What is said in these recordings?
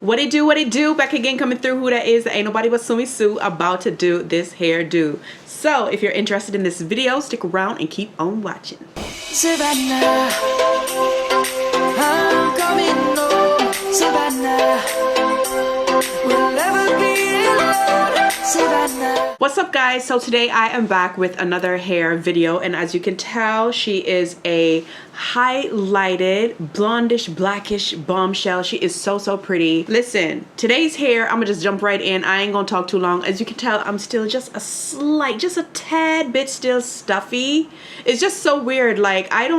What it do, back again, coming through. Who that is? Ain't nobody but Sumi Sue, about to do this hairdo. So if you're interested in this video, stick around and keep on watching. Savannah, I'm coming home. Savannah, we'll never be alone. Savannah. What's up, guys? So today I am back with another hair video, and as you can tell, she is a highlighted blondish blackish bombshell. She is so pretty. Listen, today's hair, I'm gonna just jump right in. I ain't gonna talk too long. As you can tell, I'm still just a tad bit still stuffy. It's just so weird. Like, I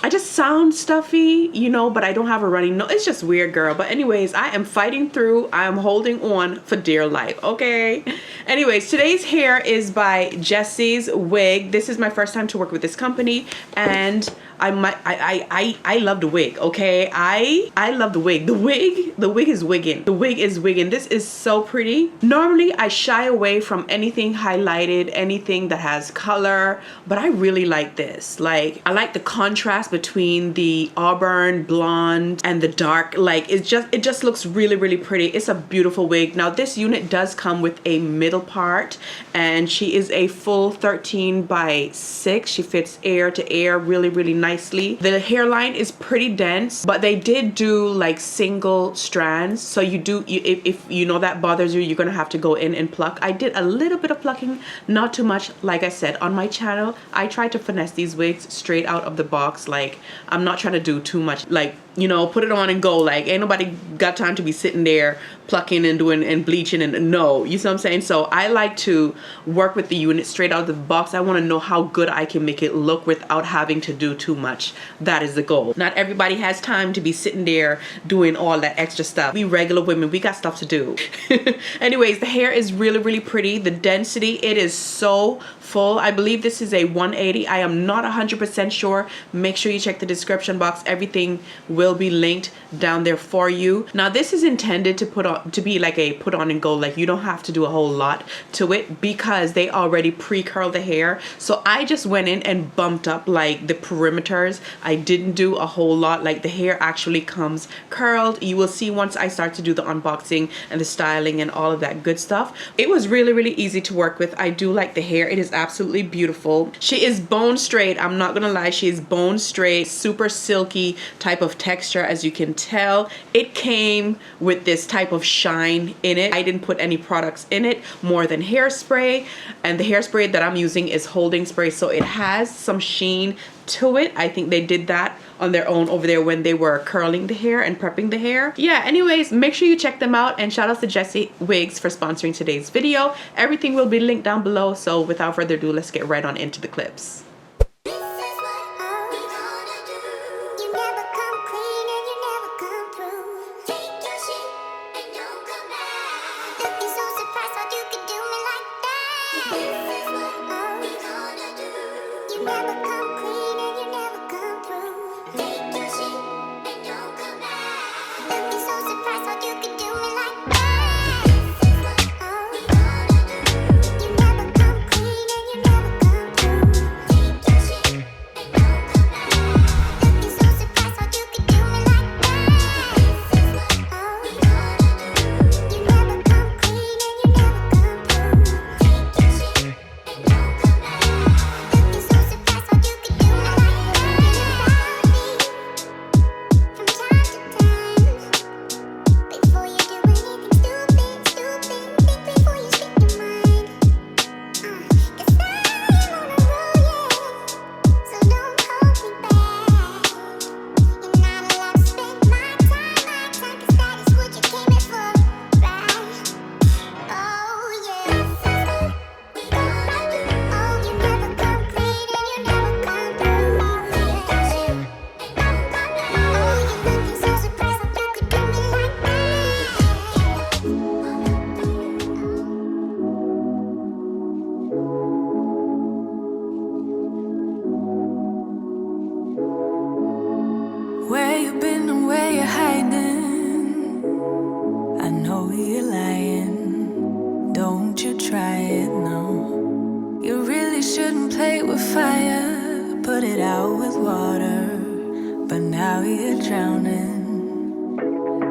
just sound stuffy, you know, but I don't have a running nose. It's just weird, girl. But anyways, I am fighting through. I am holding on for dear life, okay? Anyways, today's hair is by Jesse's Wig. This is my first time to work with this company, and I love the wig, okay? I love the wig. The wig is wigging. The wig is wigging. This is so pretty. Normally I shy away from anything highlighted, anything that has color, but I really like this. Like, I like the contrast between the auburn blonde and the dark. Like, it just looks really pretty. It's a beautiful wig. Now this unit does come with a middle part, and she is a full 13/6. She fits ear to ear really nicely. The hairline is pretty dense, but they did do like single strands, so if you know that bothers you, you're gonna have to go in and pluck. I did a little bit of plucking, not too much. Like I said, on my channel I try to finesse these wigs straight out of the box. Like, I'm not trying to do too much, like, you know, put it on and go. Like, ain't nobody got time to be sitting there plucking and doing and bleaching, and no, you see what I'm saying? So I like to work with the unit straight out of the box. I want to know how good I can make it look without having to do too much. That is the goal. Not everybody has time to be sitting there doing all that extra stuff. We regular women, we got stuff to do. Anyways, the hair is really pretty. The density, it is so full. I believe this is a 180. I am not 100% sure. Make sure you check the description box. Everything will be linked down there for you. Now this is intended to be like a put on and go. Like, you don't have to do a whole lot to it because they already pre-curl the hair. So I just went in and bumped up like the perimeters. I didn't do a whole lot. Like, the hair actually comes curled. You will see once I start to do the unboxing and the styling and all of that good stuff. It was really easy to work with. I do like the hair. It is absolutely beautiful. She is bone straight. I'm not gonna lie, she is bone straight, super silky type of texture. As you can tell, it came with this type of shine in it. I didn't put any products in it more than hairspray, and the hairspray that I'm using is holding spray, so it has some sheen to it. I think they did that on their own over there when they were curling the hair and prepping the hair. Yeah, anyways, make sure you check them out, and shout out to Jessie Wigs for sponsoring today's video. Everything will be linked down below, so without further ado, let's get right on into the clips. Where you been and where you hiding? I know you're lying. Don't you try it, no. You really shouldn't play with fire. Put it out with water. But now you're drowning.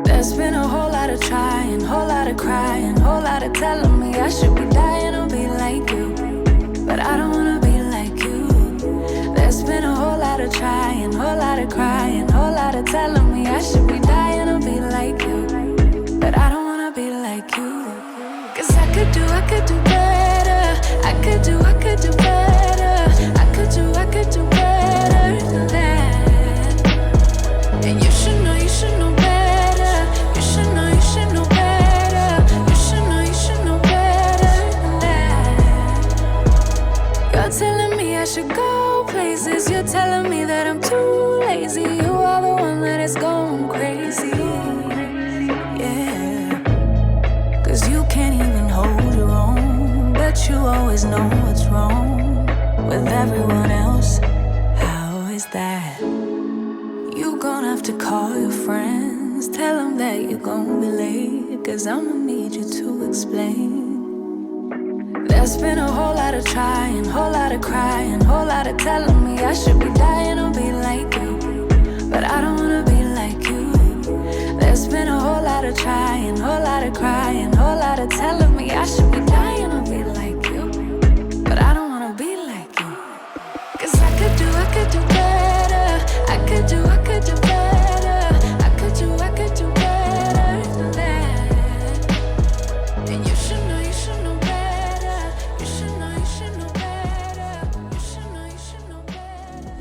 There's been a whole lot of of trying, whole lot of crying, whole lot of telling me I should be dying or be like you. But I don't wanna be like you. There's been a whole lot of trying, whole lot of crying, whole lot of telling me I should be dying or be like you. But I don't wanna be like you. Cause I could do better. I could do better. I could do better than that. And you should know better. You should know better. You should know better than that. You're telling me I should go places. You're telling me that I'm too lazy. You are the one that is going crazy. Yeah. Cause you can't even hold your own. But you always know what's wrong with everyone else. How is that? You gonna have to call your friends. Tell them that you're gonna be late. Cause I'ma need you to explain. There's been a whole lot of trying, whole lot of crying, whole lot of telling me I should be dying or be like you. But I don't wanna be like you. There's been a whole lot of trying, whole lot of crying, whole lot of telling me I should be dying or be like you. But I don't wanna be like you. Cause I could do better. I could do better. I could do better than that. And you should know better. You should know better. You should know better.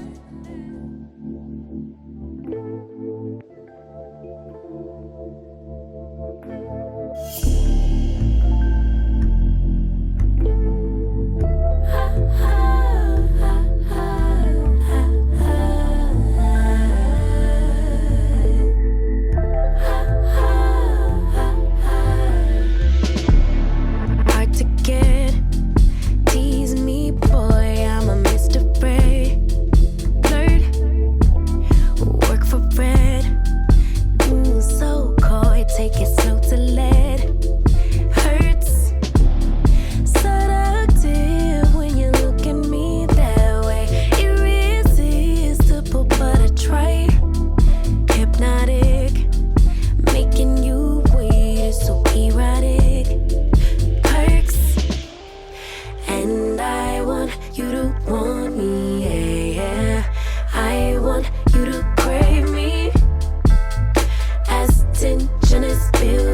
Hard to get, tease me, boy, I'm a Mr. Fred. Flirt, work for bread. So coy, take it slow to lead. Hurts, seductive when you look at me that way. Irresistible, but I try. Hypnotic, making you wait is so erotic. Perks, and I want you to want me, yeah. I want you to crave me. As tension is building.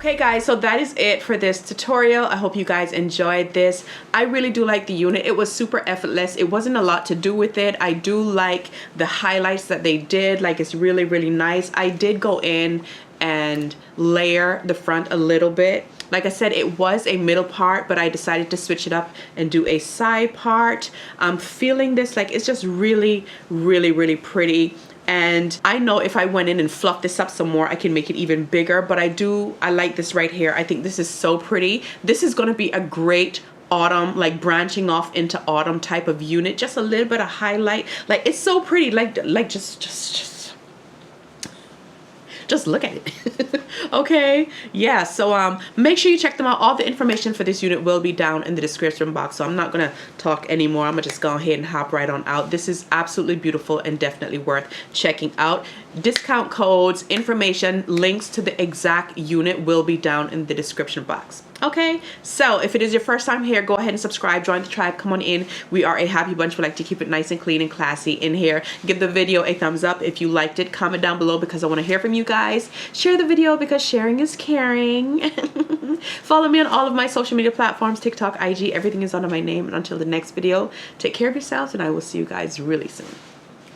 Okay guys, so that is it for this tutorial. I hope you guys enjoyed this. I really do like the unit. It was super effortless. It wasn't a lot to do with it. I do like the highlights that they did. Like, it's really, really nice. I did go in and layer the front a little bit. Like I said, it was a middle part, but I decided to switch it up and do a side part. I'm feeling this, like, it's just really, really, really pretty. And I know if I went in and fluffed this up some more, I can make it even bigger. But I like this right here. I think this is so pretty. This is going to be a great autumn, like branching off into autumn type of unit. Just a little bit of highlight. Like, it's so pretty. Like just look at it. Okay, yeah, so make sure you check them out. All the information for this unit will be down in the description box, so I'm not gonna talk anymore. I'm gonna just go ahead and hop right on out. This is absolutely beautiful and definitely worth checking out. Discount codes, information, links to the exact unit will be down in the description box. Okay, so if it is your first time here, go ahead and subscribe, join the tribe, come on in. We are a happy bunch. We like to keep it nice and clean and classy in here. Give the video a thumbs up if you liked it. Comment down below because I want to hear from you guys. Share the video because sharing is caring. Follow me on all of my social media platforms, TikTok, IG, everything is under my name. And until the next video, take care of yourselves and I will see you guys really soon.